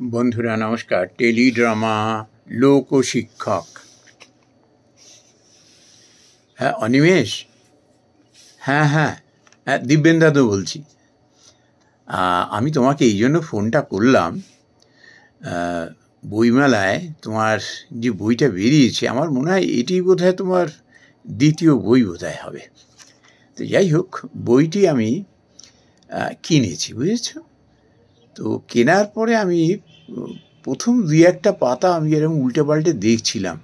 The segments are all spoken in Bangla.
বন্ধুরা নমস্কার। টেলিড্রামা লোকশিক্ষক। হ্যাঁ অনিমেষ, হ্যাঁ হ্যাঁ হ্যাঁ দিব্যেন দাদু বলছি। আমি তোমাকে এই জন্য ফোনটা করলাম, বইমেলায় তোমার যে বইটা বেরিয়েছে আমার মনে হয় এটি বোধহয় তোমার দ্বিতীয় বই বোধহয় হবে। তো যাই হোক, বইটি আমি কিনেছি, বুঝেছ তো। কেনার পরে আমি প্রথম দুই একটা পাতা আমি এরকম উল্টে পাল্টে দেখছিলাম।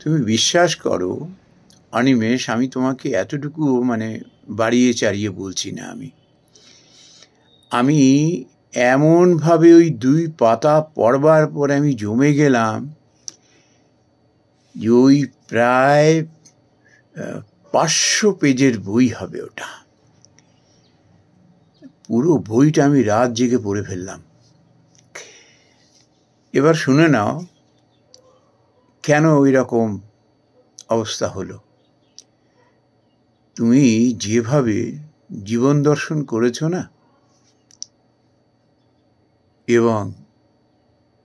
তুমি বিশ্বাস করো অনিমেষ, আমি তোমাকে এতটুকু বাড়িয়ে চাড়িয়ে বলছি না। আমি এমনভাবে ওই দুই পাতা পড়বার পরে আমি জমে গেলাম যে ওই প্রায় 500 পেজের বই হবে ওটা। পুরো বইটা আমি রাত জেগে পড়ে ফেললাম। এবার শুনে নাও কেন ওই রকম অবস্থা হলো। তুমি যেভাবে জীবন দর্শন করেছো না, এবং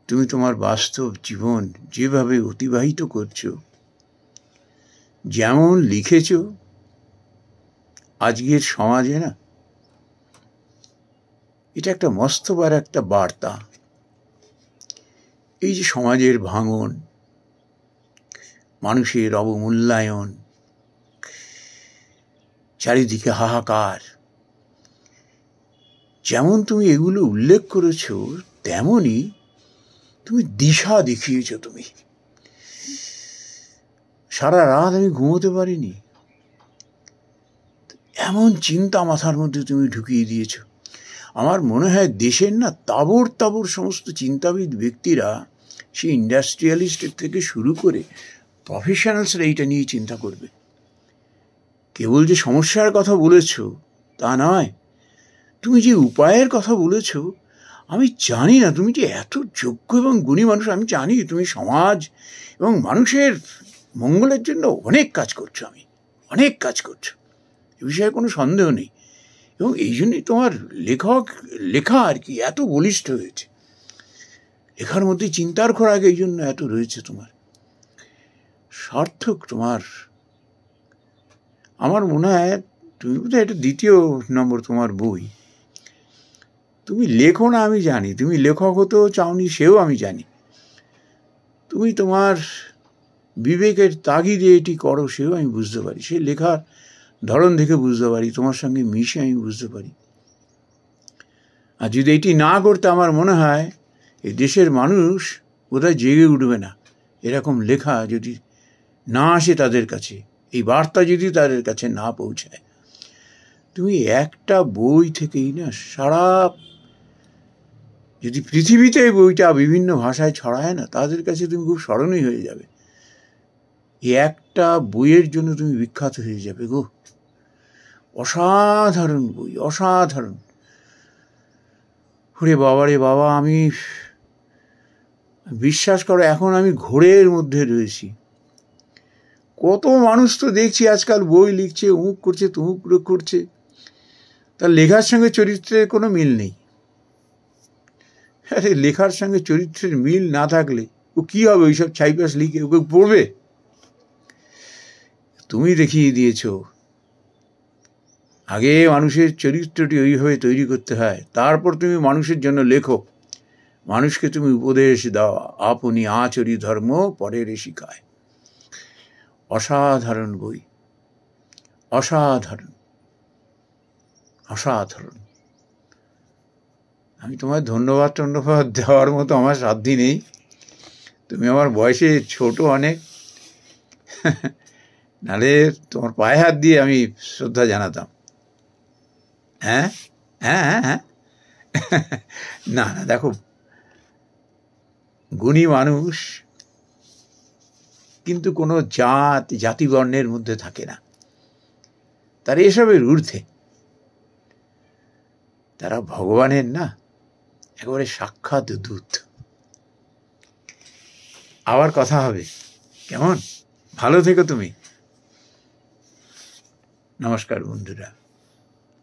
তুমি তোমার বাস্তব জীবন যেভাবে অতিবাহিত করছো, যেমন লিখেছ, আজকের সমাজে না এটা একটা মস্ত বড় একটা বার্তা। এই যে সমাজের ভাঙন, মানুষের অবমূল্যায়ন, চারিদিকে হাহাকার, যেমন তুমি এগুলো উল্লেখ করেছো তেমনই তুমি দিশা দেখিয়েছ। তুমি সারা রাত আমি ঘুমোতে পারিনি, এমন চিন্তা মাথার মধ্যে তুমি ঢুকিয়ে দিয়েছ। আমার মনে হয় দেশের না তাবর তাবর সমস্ত চিন্তাবিদ ব্যক্তিরা, সেই ইন্ডাস্ট্রিয়ালিস্টের থেকে শুরু করে প্রফেশনালসরা এইটা নিয়ে চিন্তা করবে। কেবল যে সমস্যার কথা বলেছ তা নয়, তুমি যে উপায়ের কথা বলেছ, আমি জানি না তুমি যে এত যোগ্য এবং গুণী মানুষ। আমি জানি তুমি সমাজ এবং মানুষের মঙ্গলের জন্য অনেক কাজ করছো, অনেক কাজ করছো, এ বিষয়ে কোনো সন্দেহ নেই। এবং এই জন্যই তোমার লেখা আর কি এত বলিষ্ঠ হয়েছে। লেখার মধ্যে চিন্তার খোরাক এই জন্য এত রয়েছে তোমার, সার্থক তোমার। আমার মনে হয় তুমি বোধহয় এটা দ্বিতীয় নম্বর তোমার বই। তুমি লেখো না আমি জানি, তুমি লেখক হতেও চাওনি সেও আমি জানি। তুমি তোমার বিবেকের তাগিদে এটি করো সেও আমি বুঝতে পারি। সে লেখার ধরন দেখে বুঝতে পারি, তোমার সঙ্গে মিশে আমি বুঝতে পারি। আর যদি এটি না করতে আমার মনে হয় এই দেশের মানুষ বোধহয় জেগে উঠবে না। এরকম লেখা যদি না আসে তাদের কাছে, এই বার্তা যদি তাদের কাছে না পৌঁছায়। তুমি একটা বই থেকেই না সারা, যদি পৃথিবীতে এই বইটা বিভিন্ন ভাষায় ছড়ায় না, তাদের কাছে তুমি খুব স্মরণীয় হয়ে যাবে। এই একটা বইয়ের জন্য তুমি বিখ্যাত হয়ে যাবে গো। অসাধারণ বই, অসাধারণ। ওরে বাবা রে বাবা, আমি বিশ্বাস করো এখন আমি ঘোরের মধ্যে রয়েছি। কত মানুষ তো দেখছি আজকাল বই লিখছে, অমুক করছে তমুক করছে, তার লেখার সঙ্গে চরিত্রের কোনো মিল নেই। আরে লেখার সঙ্গে চরিত্রের মিল না থাকলে ও কি হবে? ওইসব ছাইপাস লিখে ওকে পড়বে? তুমি দেখিয়ে দিয়েছ আগে মানুষের চরিত্রটি ওইভাবে তৈরি করতে হয়, তারপর তুমি মানুষের জন্য লেখো, মানুষকে তুমি উপদেশ দাও। আপনি আচরি ধর্ম পরের শিখায়। অসাধারণ বই, অসাধারণ অসাধারণ। আমি তোমায় ধন্যবাদ দেওয়ার মতো আমার সাধ্যি নেই। তুমি আমার বয়সে ছোট অনেক, নালে তোমার পায়ে হাত দিয়ে আমি শ্রদ্ধা জানাতাম। হ্যাঁ হ্যাঁ হ্যাঁ হ্যাঁ না না, দেখো গুণী মানুষ কিন্তু কোনো জাতিবর্ণের মধ্যে থাকে না। তারা এসবের ঊর্ধ্বে, তারা ভগবানের না একেবারে সাক্ষাৎ দূত। আবার কথা হবে, কেমন? ভালো থেকো তুমি। নমস্কার বন্ধুরা।